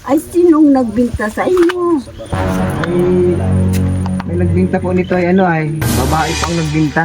Ay, sinong nagbinta sa inyo? May nagbinta po nito ay babae pang nagbinta.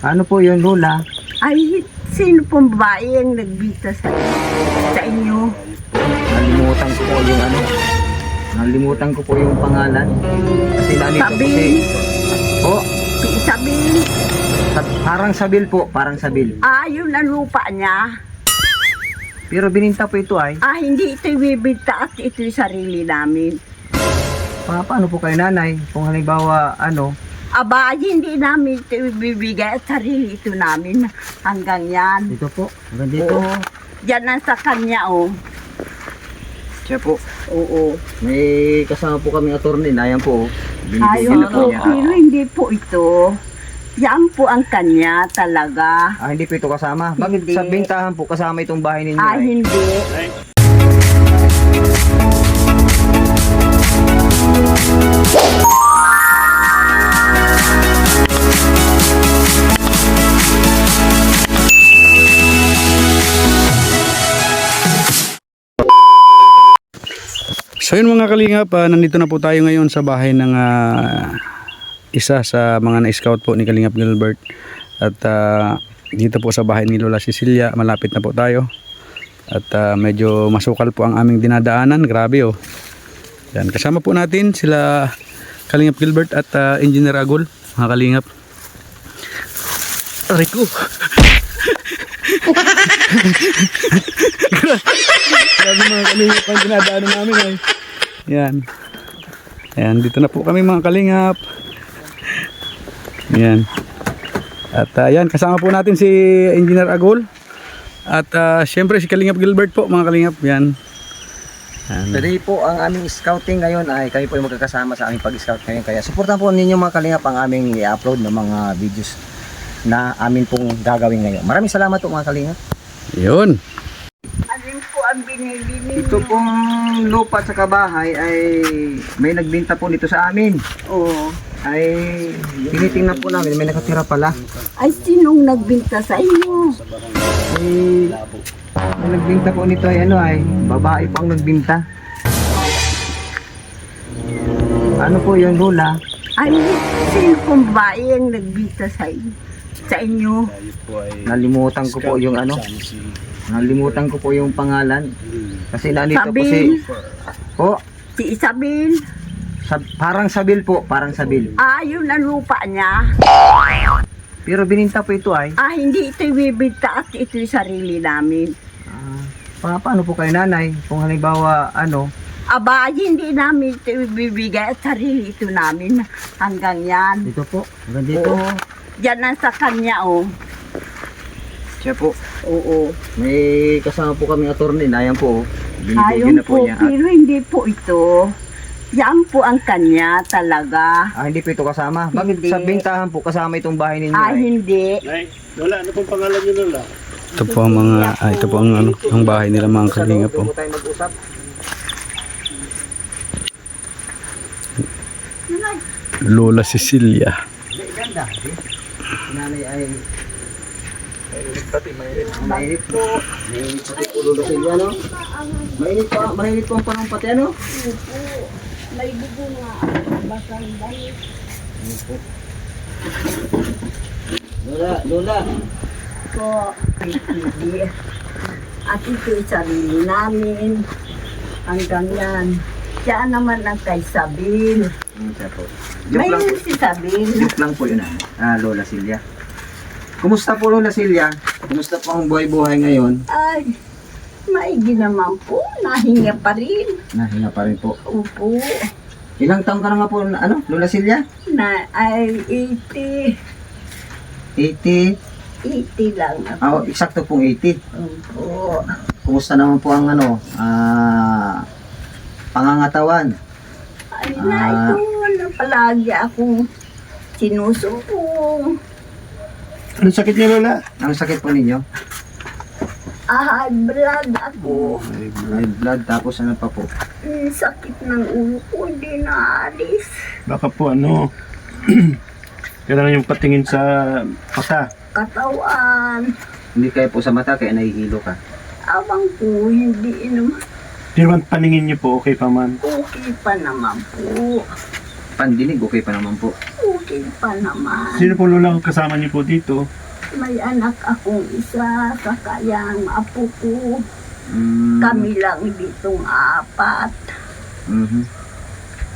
Ano po yun, Lola? Ay, sino pong babae ang nagbinta sa inyo? Nalimutan ko po yung pangalan. Kasi nalito po Sabil. Oh, Sabil. parang Sabil po, parang Sabil. Ah, yun ang lupa niya. Pero bininta po ito ay. Ah, hindi ito ibibinta at ito yung sarili namin. Paano po kayo, nanay? Kung halimbawa, Aba, hindi namin ito ibibigay at sarili ito namin hanggang yan. dito po, hanggang dito. Oo. Yan ang sa kanya, oh. Siya po, Oo. may kasama po kami attorney na yan po. Ayun na po, niya. pero hindi po ito. Yan po ang kanya talaga. Hindi po ito kasama. Bakit Hindi. sa bintahan po kasama itong bahay ninyo? Ah, ay? hindi. So yun mga kalingap, nandito na po tayo ngayon sa bahay ng isa sa mga na-scout po ni Kalingap Gilbert. At dito po sa bahay ni Lola Cecilia, malapit na po tayo. At medyo masukal po ang aming dinadaanan, grabe oh. Yan, kasama po natin sila Kalingap Gilbert at Engineer Agol, mga kalingap. Aray ko! Grabe mga kalingap ang dinadaanan namin ay. Yan. Ayan, dito na po kami mga kalingap. Yan. At yan, kasama po natin si Engineer Agol. At syempre si Kalingap Gilbert po mga kalingap. Yan. Today po ang aming scouting ngayon ay kami po ay magkakasama sa aming pag-scout ngayon. Kaya supportan po ninyo mga kalingap ang aming i-upload ng mga videos na amin pong gagawin ngayon. Maraming salamat po mga kalingap. Yun. Alin po ang binili ninyo? Ito pong lupa sa kabahay ay may nagbinta po nito sa amin. Oo. Ay tinitingnan po namin, may nakatira pala. Ay, sinong nagbinta sa inyo? May nagbinta po nito ay babae pang nagbinta. Ano po yun, Lola? Ay, sino pong babae ang nagbinta sa inyo? Nalimutan ko po yung Nalimutan ko po yung pangalan. Kasi nalito po Sabil. Po, Si Isabel. parang Sabil po, parang Sabil. Ah, yun ang lupa niya. Pero bininta po ito ay. Ah, hindi ito ibibinta at ito yung sarili namin. Paano po kayo, nanay? Kung halimbawa, Aba, hindi namin ito ibibigay at sarili ito namin hanggang yan. dito po, hanggang dito. Oo. Yan ang sa kanya, oh. Siya po, Oo. may kasama po kami attorney na yan po. Binibigyan Ayun na po po, niya. pero hindi po ito. Yan po ang kanya talaga. Hindi po ito kasama. Bakit Hindi. sa bintahan po kasama itong bahay ninyo? Ah, hindi. Nay, Lola, ano pong pangalan niyo, Lola? Ito po ang mga, ito po ang ang bahay nila mga kalingap po. Po tayo mag-usap. Lola Cecilia. Ganda. Nanay ay mainit po. Mainit po Lola Silvia, no? Mainit po ang panahon pati, ano? May dugo nga. Basang dahil. Lola. Po, hindi. At ito yung sarili namin. Hanggang yan. Siya naman ang kay Sabil. Siya po. Joke lang po. Mayroon si Sabil. Joke lang po yun, Lola Silvia. Kumusta po, Lola Silvia? Kumusta po ang buhay-buhay ngayon? Ay, maigi naman po. Nahinga pa rin. Nahinga pa rin po. Opo. Ilang taon ka na nga po, Lola Silvia? Ay, 80. 80? 80 lang ako. Eksakto pong 80. Opo. Kumusta naman po ang pangangatawan? Ay, na ito na palagi akong sinusumpong. Anong sakit niya, Lola? Ang sakit po ninyo? High blood ako. High blood, tapos ano pa po? Sakit ng ulo ko, hindi naalis. Baka po kailangan yung patingin sa mata. Katawan. Hindi kayo po sa mata kaya nahihilo ka. Awang po, hindi naman. Di naman paningin niyo po, okay pa man. Okay pa naman po. Pandinig, okay pa naman po. Okay pa naman. Sino po lola ang kasama niyo po dito? May anak akong isa, saka yung apo ko. Mm. Kami lang ditong apat. Mhm.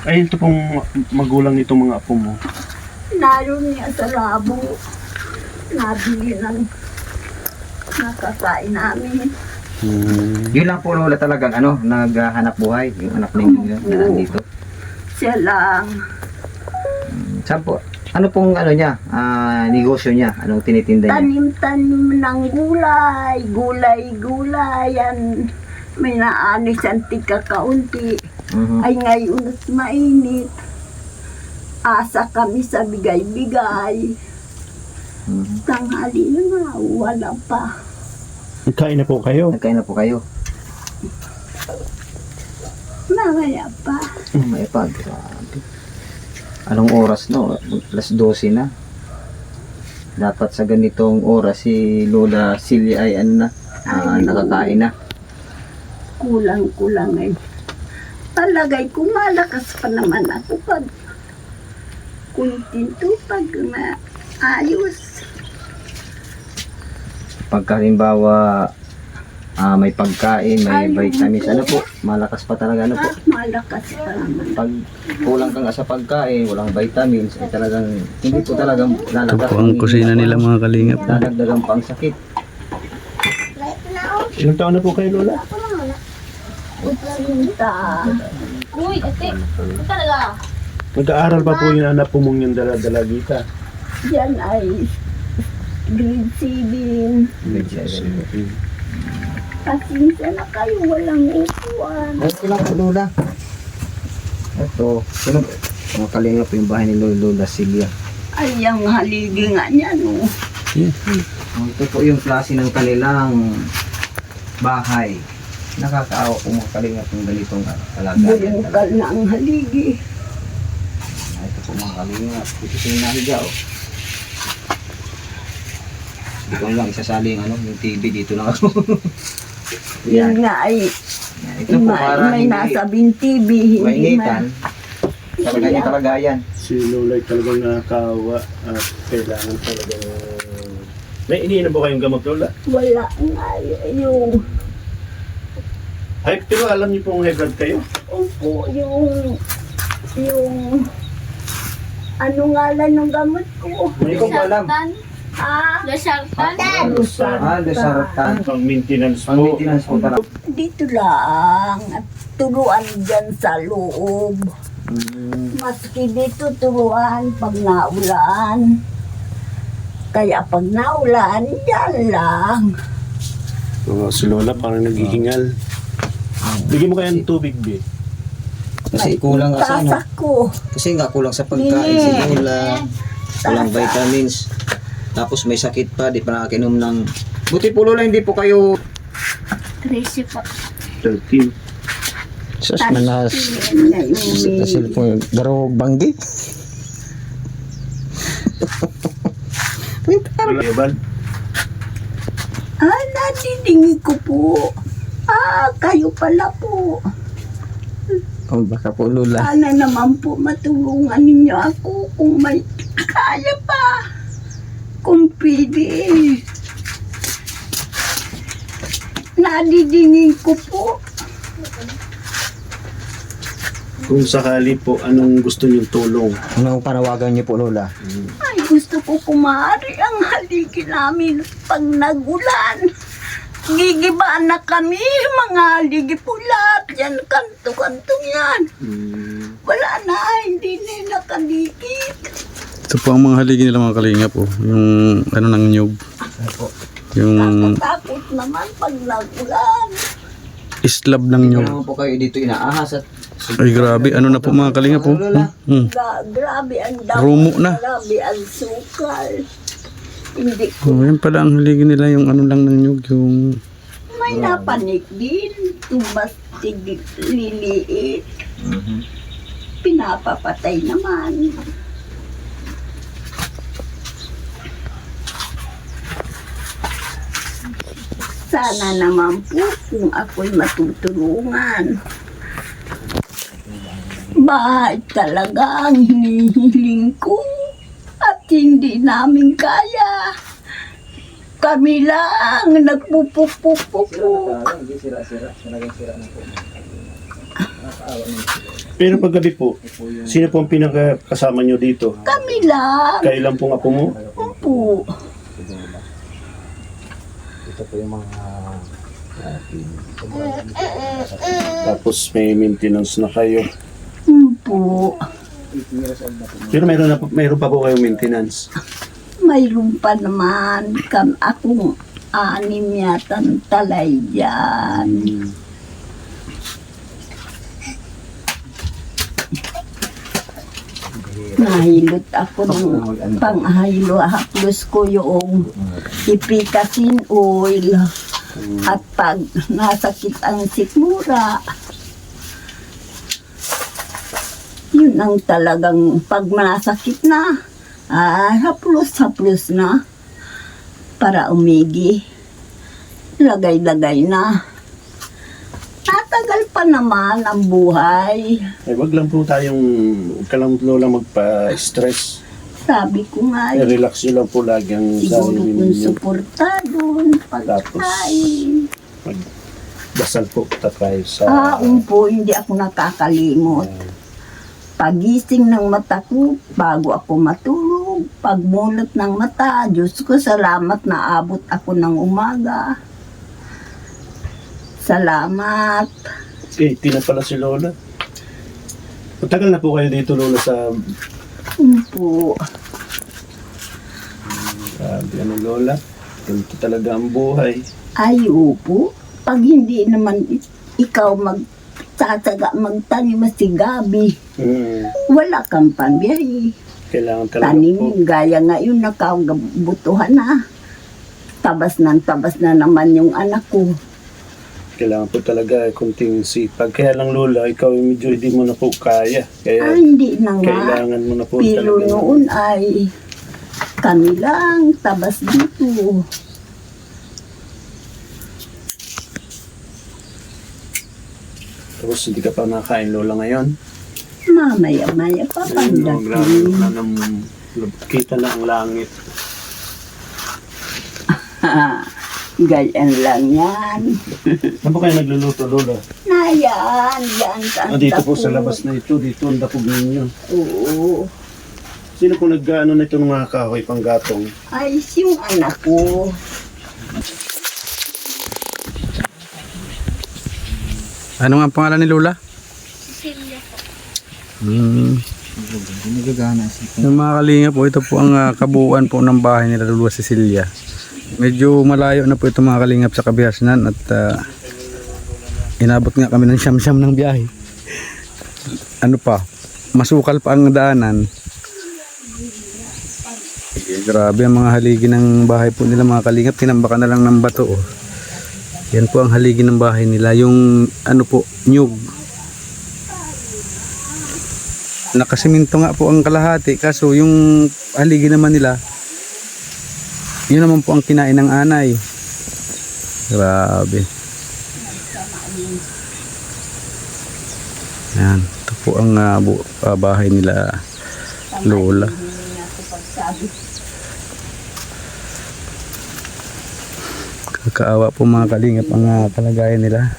Ay, ito pong magulang nitong mga apo mo. Naroon niya sa labo. Nabili ng nakakain namin. Yun lang po lola talagang naghahanap buhay. Yung anak ninyo yun, na nandito. Siya lang. Saan po? Ano pong niya? Negosyo niya? Anong tinitinda niya? Tanim-tanim ng gulay. Gulay-gulayan. May naanis ang tika kaunti. Mhm. Ay ngayon at mainit. Asa kami sa bigay-bigay. Mhm. Tanghali na nga, wala pa. Kain na po kayo. Nagkain na po kayo? Mamaya pa. May pag. Grabe. Anong oras no? Alas 12 na. Dapat sa ganitong oras si Lola Silya ay nakakain na. Kulang-kulang ay. Palagay ko malakas pa naman ako pag kuntinto pag maayos. Pagka halimbawa may pagkain, may Ayun vitamins, po. malakas pa talaga po. Malakas pa naman. Pag kulang ka nga sa pagkain, walang vitamins, ay talagang hindi po talagang Ito lalagas. po ang kusina nila mga kalingap. Lalagdagan pa ang sakit. Ilang taon na po kayo lola? Utsinta. Uy, ate. Ito talaga. Nag-aaral pa po yung anak po mong yung dala-dalagita. Yan ay grade 7. Pasensya na kayo, walang upuan. Okay lang po Lola. Ito, mga kalingap yung bahay ni Lola Silya. Ay, ang haligi nga niya, no. Ito po yung klase ng kanilang bahay. Nakakaawa po mga kalingap yung ganitong kalagayan. Bulungkal na ang haligi. Ito po mga kalingap. Ito po yung nahiga Dito lang isasali yung TV dito lang ako. Yan nga ay Ito po para may hindi nasa TV, hindi mainitan. Talaga yung kalagayan. Si lola ay talagang nakakawa at kailangan talagang... May iniinom po kayong gamot lola? wala nga yung Ay, pero alam niyo pong high blood kayo? upo, yung ano nga lang ng gamot ko. Hindi ko po alam. Lasartan. Desartan. Pang maintenance Pang po. maintenance po talaga. Dito lang at turuan dyan sa loob. Maski dito turuan pag naulan. Kaya pag naulan, dyan lang. Si lola parang naghihingal. Bigyan mo kaya ng tubig, B. Kasi kulang nga sa Tasak ko. Kasi nga kulang sa pagkain si Lola. Walang vitamins. Tapos may sakit pa, di pa nakakinom ng... Buti po Lola, hindi po kayo... 13 po. 13. Sus, manas. Sa cellphone. Garo banggi. Level. Nadidinig ko po. Kayo pala po. Oh, baka po Lola. Sana naman po matulungan ninyo ako kung may kaya pa. Kung pwede. Nadidinig ko po. Kung sakali po, anong gusto niyong tulong? Anong panawagan niyo po Lola? Ay, gusto ko kumari ang haligi namin pag nagulan. Gigibaan na kami, mga haligi pula. Yan, kanto-kanto yan. Wala na, hindi nila kaligid. Ito po ang mga haligi nila mga kalingap. Oh. Yung ng nyug. Yung Takot naman pag nagulan. islab ng Hindi nyug. naman po kayo dito inaahas at... Ay grabe, ano na po mga kalingap po. Grabe ang daw. Rumo na. Grabe ang sukal. Hindi ko. Oh, yan pala ang haligi nila yung lang ng nyug. Yung May napanik din. Tumastig liliit. Pinapapatay naman. Sana naman po kung ako'y matutulungan. Bahay talaga ang hinihiling ko at hindi namin kaya. Kami lang nagpupupupupuk. Hindi sira-sira. Naging sira na po. Pero paggabi po, sino po ang pinakasama nyo dito? Kami lang. Kayo lang pong apo mo? Po. Ito po yung mga Tapos may maintenance na kayo. Po. Pero mayroon pa po kayong maintenance. Mayroon pa naman akong 6 yatang talay dyan. Nahilot ako ng panghilo. Haplos ko yung ipikasin oil. At pag nasakit ang sikmura, yun ang talagang pag nasakit na, haplos na para umigi. Lagay-lagay na. Tatagal pa naman ang buhay. Wag lang po tayong, huwag ka lang lola magpa-stress. Sabi ko nga, Relax nyo lang po lagi ang siguro sarili kung ninyo. suportado, pagkain. Magdasal po tayo sa... Po, hindi ako nakakalimot. Pagising ng mata ko, bago ako matulog, pagmulat ng mata, Diyos ko, salamat na abot ako ng umaga. Salamat. 80 na pala si Lola. Matagal na po kayo dito, Lola, sa... Po. Grabe, ano, Lola? Ganito talaga ang buhay. Ay, opo. Pag hindi naman ikaw magtataga, magtanim si Gabi, wala kang pambiyahe. Kailangan talaga po. Tanim, gaya ngayon, nakabutuhan na. Tabas na naman yung anak ko. Kailangan po talaga kunting sipag. Kaya lang, Lola, ikaw medyo hindi mo na po kaya. Kaya Hindi na nga. kailangan mo na po Pero talaga. noon ay kami lang, tabas dito. Tapos hindi ka pa nakain, Lola, ngayon. Mamaya-maya pa Ayun, no, grabe pandating. na nang kita na ang langit. Ganyan lang yan. Saan ba kayo nagluluto, Lola? Yan sa Dito po sa tapos. labas na ito, dito ang dakog ninyo. Oo. Sino po nag-ano na ito ng mga kahoy pang gatong? Ay, yung anak ko. Ano nga ang pangalan ni Lola? Silya po. Yung mga kalinga po, ito po ang kabuuan po ng bahay nila Lula Cecilia. Medyo malayo na po ito mga kalingap sa Kabihasnan at inabot nga kami ng siyam-siyam ng biyahe. Ano pa, masukal pa ang daanan. Grabe ang mga haligi ng bahay po nila mga kalingap, tinambakan na lang ng bato. Oh. Yan po ang haligi ng bahay nila, yung ano po, nyug. Nakasiminto nga po ang kalahati, kaso yung haligi naman nila, yun naman po ang kinain ng anay. Grabe. Yan, ito po ang bahay nila Lola. Kakaawa po mga kalingap ang kalagayan nila.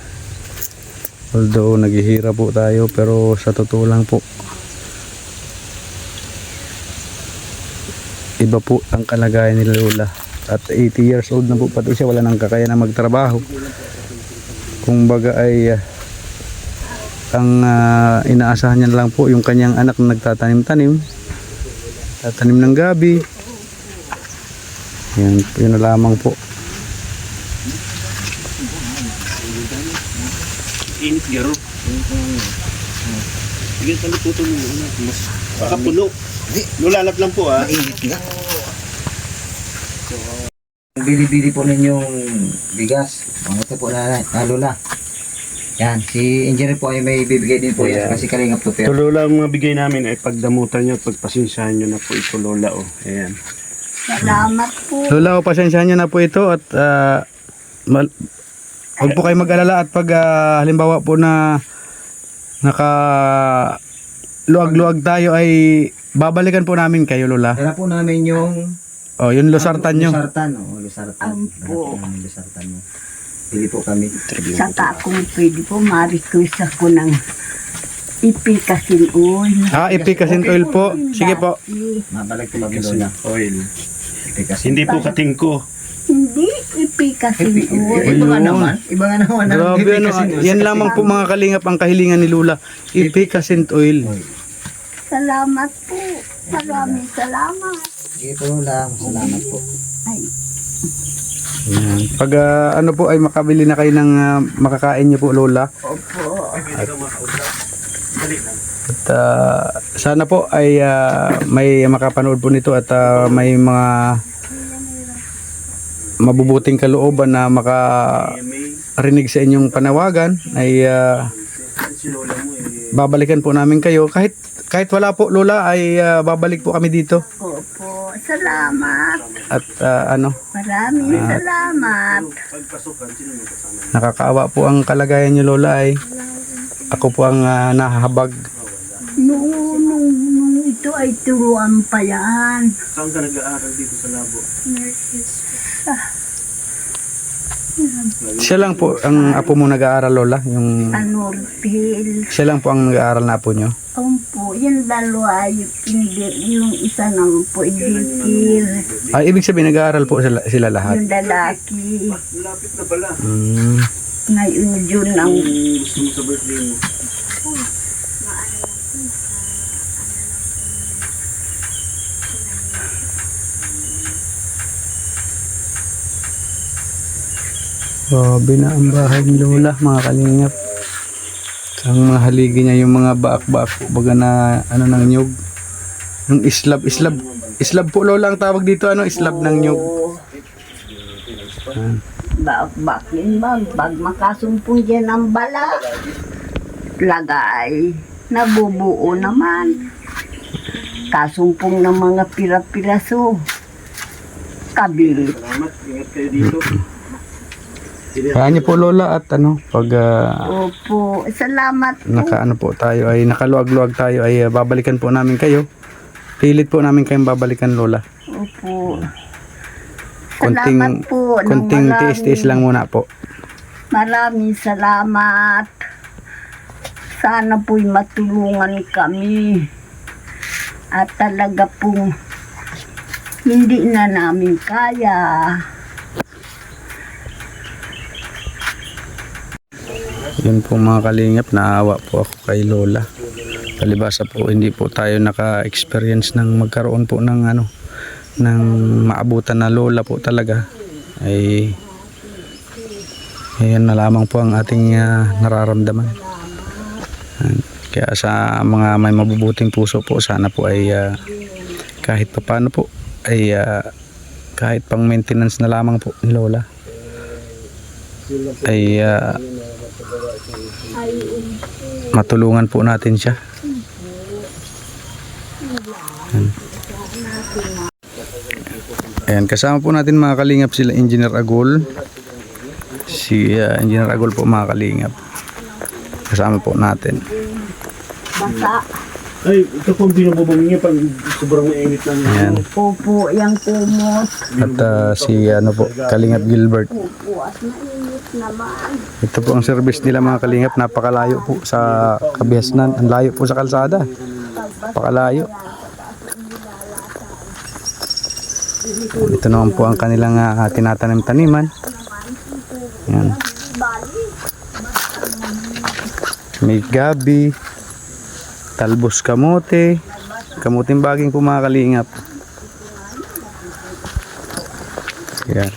Although naghihirap po tayo, pero sa totoo lang po, iba po ang kalagayan nila Lola. At 80 years old na po pati siya, wala nang kakaya na magtrabaho. Kung baga ay ang inaasahan niya lang po yung kanyang anak na nagtatanim-tanim, tatanim ng gabi. Yan, yun na lamang po. Init garo. Sige, taliputo mo muna. Mas kapuno. Lulalap lang po, ah. mainit nga. Bili-bili po ninyong bigas. Ito po na Lola. Yan, si engineer po ay may bibigay din po yan. Kasi kalingap to pero. Ito, Lola, ang mga bigay namin ay pagdamutan nyo at pagpasensyahan nyo na po ito, Lola, oh. Ayan. Salamat po. Lola, pasensyahan niyo na po ito at Huwag po kayo mag-alala at pag halimbawa po na luag-luag tayo ay babalikan po namin kayo, Lola. Dala po namin yung Yung losartan nyo. Lusartan, lusartan. Ampo. Dala po namin lusartan nyo. Pili po kami. Saka kung pwede po, ma-request ako ng ipikasin oil. Ipikasin oil po. Sige po. Mabalik po kami, Lola. Oil. Kasi Hindi po katingko. Hindi, ipikasin oil. Iba nga naman. Iba nga naman. Grabe, ano, yan lamang po mga kalingap ang kahilingan ni Lola. Ipikasin oil. Salamat po. Maraming salamat. Sige po, Lola. Salamat po. Ay, Yan. Pag ano po ay makabili na kayo ng makakain nyo po, Lola. opo. At sana po ay may makapanood po nito at may mga mabubuting kalooban na makarinig sa inyong panawagan ay babalikan po namin kayo. Kahit wala po, Lola, ay babalik po kami dito. Opo. Salamat. At Maraming salamat. nakakaawa po ang kalagayan nyo, Lola, ay ako po ang nahahabag. Nung ito ay turuan pa yan. Saan ka nag-aaral dito sa labo? Siya lang po ang apo mo nag-aaral, Lola. Anorpil. Siya lang po ang nag-aaral na apo nyo. Opo, yung dalawa, yung isa naman po, idikil. Ibig sabihin nag-aaral po sila lahat. Yung lalaki. Lapit na pala. Ngayon yun ang Gusto mo sa birthday mo? Grabe na ang bahay ni Lola, mga kalingap. Ang mga haligi niya, yung mga baak-baak po, baga na ng nyug. Yung islab po, Lola, ang tawag dito, islab ng nyug. bakin ba, pag makasumpong dyan ang bala, lagay, nabubuo naman. Kasumpong ng mga pira-piraso, kabit. Salamat. Ingat kayo dito. Kaya niyo po, Lola, at pag Opo, salamat po. po tayo, ay nakaluag-luag tayo, ay babalikan po namin kayo. Pilit po namin kayong babalikan, Lola. Opo. Salamat po. ng Konting maraming. tiis-tiis lang muna po. Maraming salamat. Sana po'y matulungan kami. At talaga pong hindi na namin kaya. Yun po mga kalingap, naawa po ako kay Lola. Palibasa po, hindi po tayo naka-experience ng magkaroon po ng ng maabutan na lola po talaga. Ay ayan na lamang po ang ating nararamdaman. Kaya sa mga may mabubuting puso po, sana po ay kahit paano po ay kahit pang maintenance na lamang po ni Lola ay matulungan po natin siya. Ayan, kasama po natin mga kalingap sila Engineer Agol. Si Engineer Agol po mga kalingap. Kasama po natin. Basa. Ay, ito pong binububong niya pag sobrang mainit lang. Ayan. Opo, yung kumot. At si po, Kalingap Gilbert. Opo, at mainit naman. Ito po ang service nila mga kalingap. Napakalayo po sa Kabiasnan. Ang layo po sa kalsada. Napakalayo. Ito naman po ang kanilang tinatanim-taniman. Yan. May gabi, talbos kamote, kamuting baging po mga kalingap. Yan.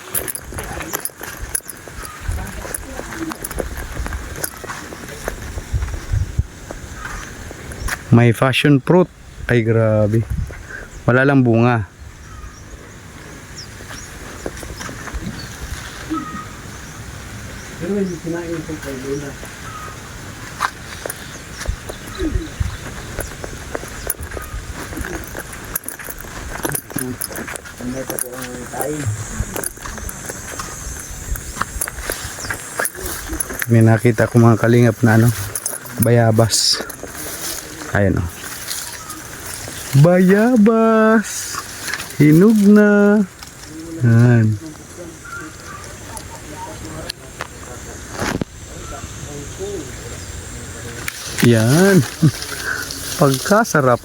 May passion fruit. Ay grabe. Wala lang bunga. Pero hindi kinain ito kay Lola. May nakita ko mga kalingap na ano, bayabas. Ayan o. Bayabas. Hinog na. Ayan. Yan. Pagkasarap.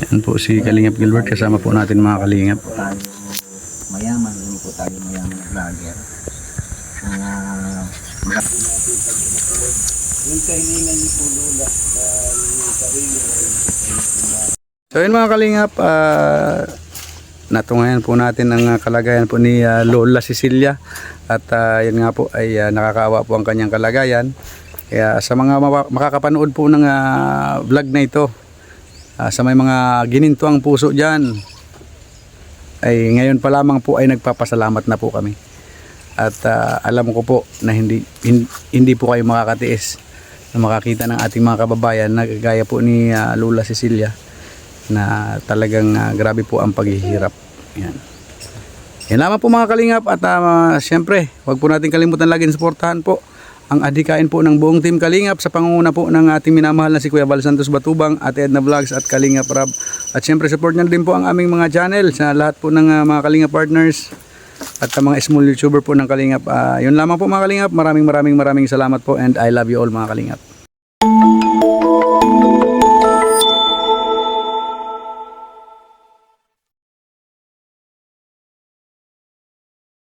Yan po si Kalingap Gilbert, kasama po natin mga kalingap. Tayo mayaman, hindi po tayo mayaman na vlogger. So yun mga kalingap, natungayan po natin ang kalagayan po ni Lola Cecilia. At yun nga po ay nakakaawa po ang kanyang kalagayan. Kaya sa mga makakapanood po ng vlog na ito, sa may mga gininto ang puso dyan, ay ngayon pa lamang po ay nagpapasalamat na po kami. At alam ko po na hindi po kayo makakatiis na makakita ng ating mga kababayan na gaya po ni Lola Cecilia, na talagang grabe po ang paghihirap. Yan. Yan lamang po mga kalingap. At siyempre, huwag po natin kalimutan lagi suportahan po ang adhikain po ng buong team Kalingap sa pangunguna po ng ating minamahal na si Kuya Val Santos Batubang, at Edna Vlogs at Kalingap Rab. At siyempre support nyo din po ang aming mga channel sa lahat po ng mga Kalingap partners at mga small YouTuber po ng Kalingap. Yun lamang po mga Kalingap. Maraming salamat po, and I love you all mga Kalingap.